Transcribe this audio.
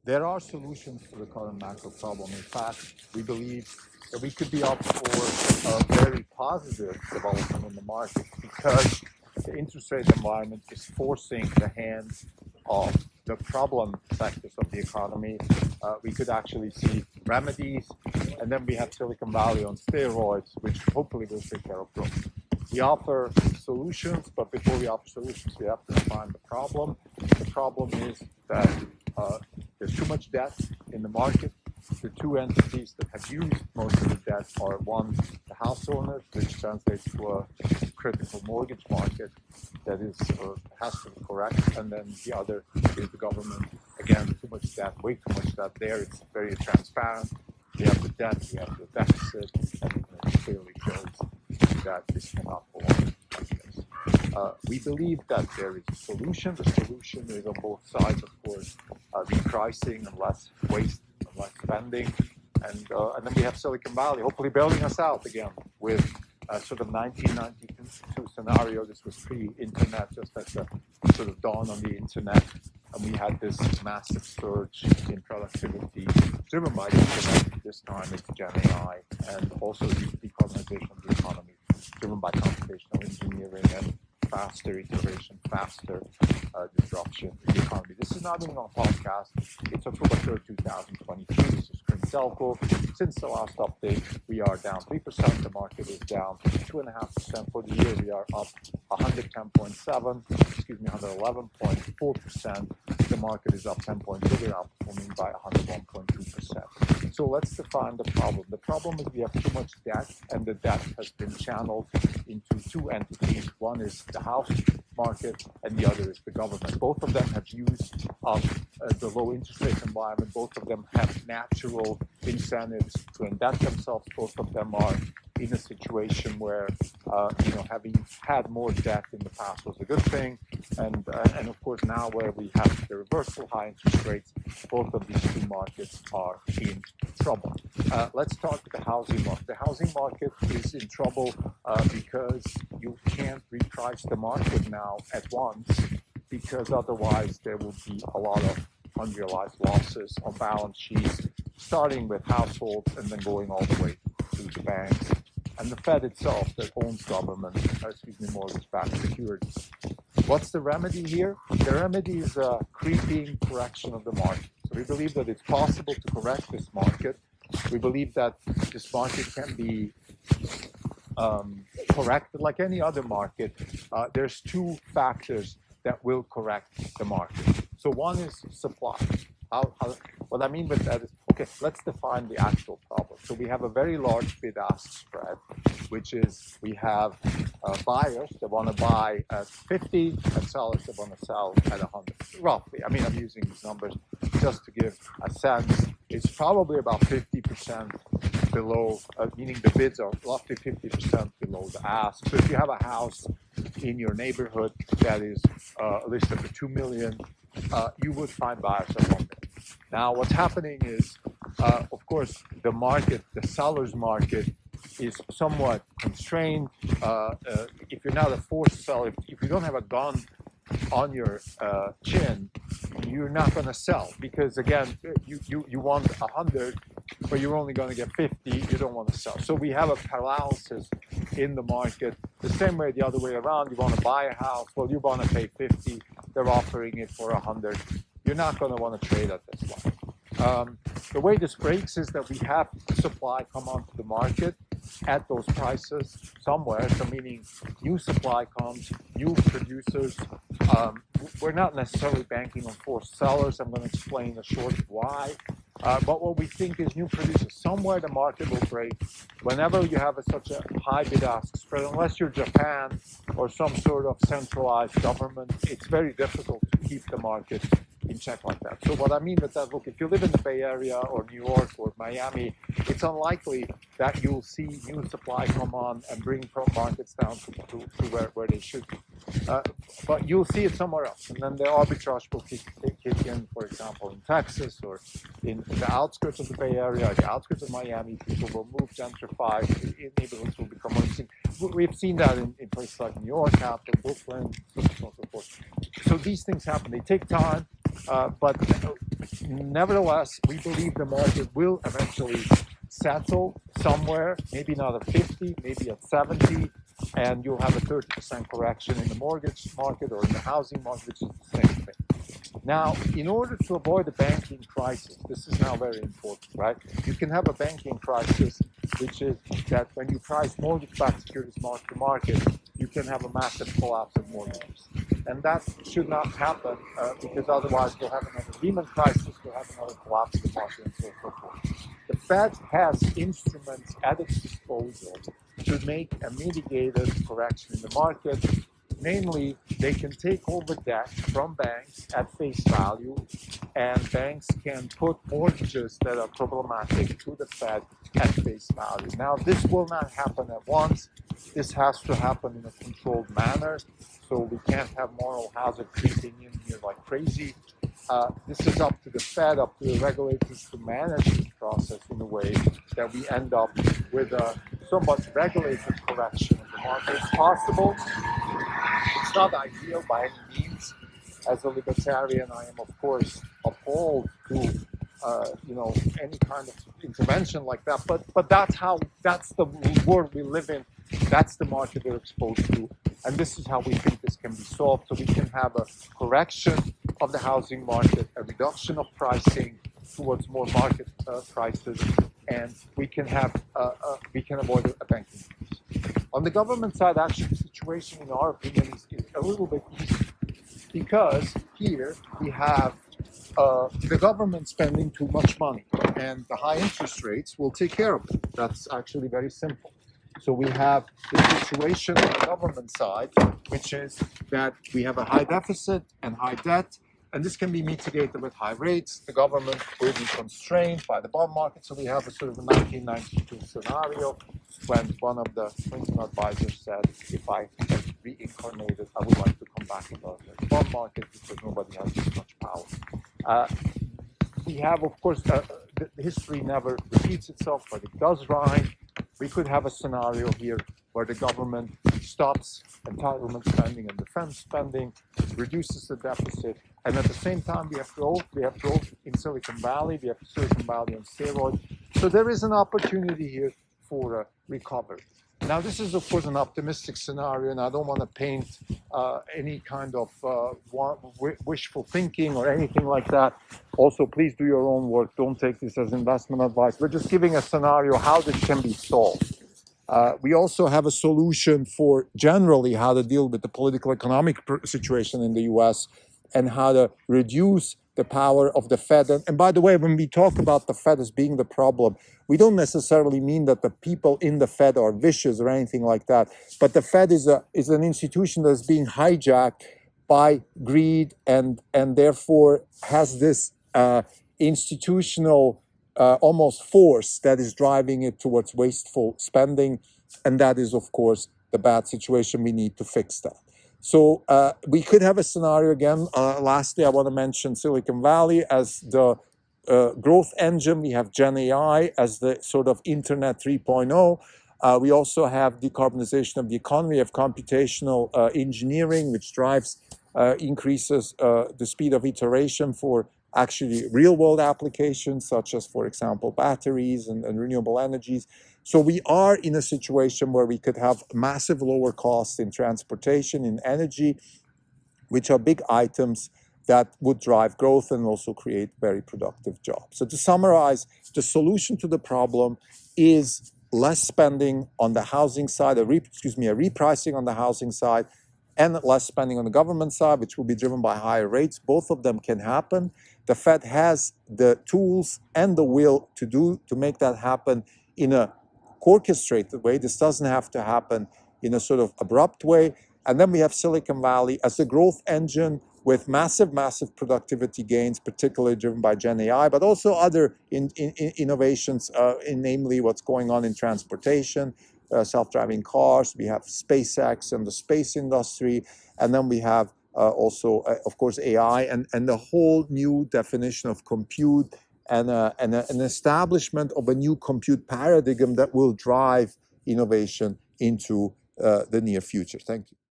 There are solutions to the current macro problem. In fact, we believe that we could be up for a very positive development in the market because the interest rate environment is forcing the hands of the problem sectors of the economy. We could actually see remedies, and then we have Silicon Valley on steroids, which hopefully will take care of growth. We offer solutions, but before we offer solutions, we have to define the problem. The problem is that there's too much debt in the market. The two entities that have used most of the debt are, one, the house owners, which translates to a critical mortgage market that is has to be correct, and then the other is the government. Again, too much debt, way too much debt there. It's very transparent. We have the debt, we have the deficit, and it clearly shows that this cannot go on like this. We believe that there is a solution. The solution is on both sides, of course, repricing and less waste and less spending. And then we have Silicon Valley hopefully bailing us out again with sort of 1992 scenario. This was pre-internet, just at the sort of dawn on the internet. And we had this massive surge in productivity driven by the internet. This time it's Gen AI, and also the decarbonization of the economy driven by computational engineering and faster iteration, faster disruption in the economy. This is not even on a podcast. It's October 3rd, 2023. This is Chris Telco. Since the last update, we are down 3%. The market is down 2.5%. For the year, we are up 111.4%. The market is up 10.2%. We're outperforming by 101.2%. So let's define the problem. The problem is we have too much debt, and the debt has been channeled into two entities. One is the house market, and the other is the government. Both of them have used the low interest rate environment. Both of them have natural incentives to indebt themselves. Both of them are in a situation where having had more debt in the past was a good thing, and of course now where we have the reversal, high interest rates, both of these two markets are in trouble. Let's talk about the housing market. The housing market is in trouble because you can't reprice the market now at once, because otherwise there will be a lot of unrealized losses on balance sheets, starting with households and then going all the way to the banks and the Fed itself that owns mortgage-backed securities. What's the remedy here? The remedy is a creeping correction of the market. So we believe that it's possible to correct this market. We believe that this market can be corrected like any other market. There's two factors that will correct the market. So one is supply. What I mean with that is, okay, let's define the actual problem. So we have a very large bid-ask spread, which is we have buyers that want to buy at 50 and sellers that want to sell at 100, roughly. I mean, I'm using these numbers just to give a sense. It's probably about 50% below, meaning the bids are roughly 50% below the ask. So if you have a house in your neighborhood that is listed for $2 million, you would find buyers at $1 million. Now, what's happening is, of course, the market, the seller's market, is somewhat constrained. If you're not a forced seller, if you don't have a gun on your chin, you're not going to sell because, again, you want 100, but you're only going to get 50. You don't want to sell. So we have a paralysis in the market. The same way, the other way around. You want to buy a house. Well, you want to pay 50. They're offering it for 100. You're not going to want to trade at this level. The way this breaks is that we have supply come onto the market at those prices somewhere. So meaning new supply comes, new producers. We're not necessarily banking on forced sellers. I'm going to explain in a short why. But what we think is new producers. Somewhere the market will break. Whenever you have such a high bid-ask spread, unless you're Japan or some sort of centralized government, it's very difficult to keep the market in check like that. So what I mean with that, look, if you live in the Bay Area or New York or Miami, it's unlikely that you'll see new supply come on and bring markets down to where they should be. Uh, but you'll see it somewhere else. And then the arbitrage will kick in, for example, in Texas or in the outskirts of the Bay Area, the outskirts of Miami. People will move, gentrify, neighborhoods will become more interesting. We've seen that in places like New York, after Brooklyn, so on and so forth. So these things happen. They take time, but nevertheless, we believe the market will eventually settle somewhere, maybe not at 50, maybe at 70, and you'll have a 30% correction in the mortgage market or in the housing market, which is the same thing. Now, in order to avoid a banking crisis, this is now very important, right? You can have a banking crisis, which is that when you price mortgage-backed securities mark to market, you can have a massive collapse of mortgages. And that should not happen because otherwise we'll have another Lehman crisis, we'll have another collapse of the market, and so forth. The Fed has instruments at its disposal to make a mitigated correction in the market. Namely, they can take over debt from banks at face value, and banks can put mortgages that are problematic to the Fed at face value. Now, this will not happen at once. This has to happen in a controlled manner. So we can't have moral hazard creeping in here like crazy. This is up to the Fed, up to the regulators to manage this process in a way that we end up with a somewhat regulated correction of the market. It's possible. It's not ideal by any means. As a libertarian, I am of course appalled to any kind of intervention like that. But that's the world we live in. That's the market we're exposed to, and this is how we think this can be solved. So we can have a correction of the housing market, a reduction of pricing towards more market prices, and we can avoid a banking crisis. On the government side, actually, the situation, in our opinion, is a little bit easier because here we have the government spending too much money, and the high interest rates will take care of it. That's actually very simple. So we have the situation on the government side, which is that we have a high deficit and high debt, and this can be mitigated with high rates. The government will be constrained by the bond market. So we have a sort of a 1992 scenario when one of the Clinton advisors said, if I get reincarnated, I would like to come back into the bond market because nobody has this much power. We have, of course, the history never repeats itself, but it does rhyme. We could have a scenario here where the government stops entitlement spending and defense spending, reduces the deficit, and at the same time we have growth. We have growth in Silicon Valley. We have Silicon Valley on steroids. So there is an opportunity here for a recovery. Now, this is, of course, an optimistic scenario, and I don't want to paint any kind of wishful thinking or anything like that. Also, please do your own work. Don't take this as investment advice. We're just giving a scenario how this can be solved. We also have a solution for generally how to deal with the political economic situation in the US and how to reduce the power of the Fed. And by the way, when we talk about the Fed as being the problem, we don't necessarily mean that the people in the Fed are vicious or anything like that. But the Fed is an institution that is being hijacked by greed and therefore has this institutional almost force that is driving it towards wasteful spending. And that is, of course, the bad situation. We need to fix that. So we could have a scenario again. Lastly, I want to mention Silicon Valley as the growth engine. We have Gen AI as the sort of Internet 3.0. We also have decarbonization of the economy. We have computational engineering, which increases the speed of iteration for actually real-world applications, such as, for example, batteries and renewable energies. So we are in a situation where we could have massive lower costs in transportation, in energy, which are big items that would drive growth and also create very productive jobs. So to summarize, the solution to the problem is less spending on the housing side, a repricing on the housing side, and less spending on the government side, which will be driven by higher rates. Both of them can happen. The Fed has the tools and the will to make that happen in a orchestrated way. This doesn't have to happen in a sort of abrupt way. And then we have Silicon Valley as a growth engine with massive productivity gains, particularly driven by Gen AI, but also other innovations, namely what's going on in transportation, self-driving cars. We have SpaceX and the space industry, and then we have also, of course, AI and the whole new definition of compute and an establishment of a new compute paradigm that will drive innovation into the near future. Thank you.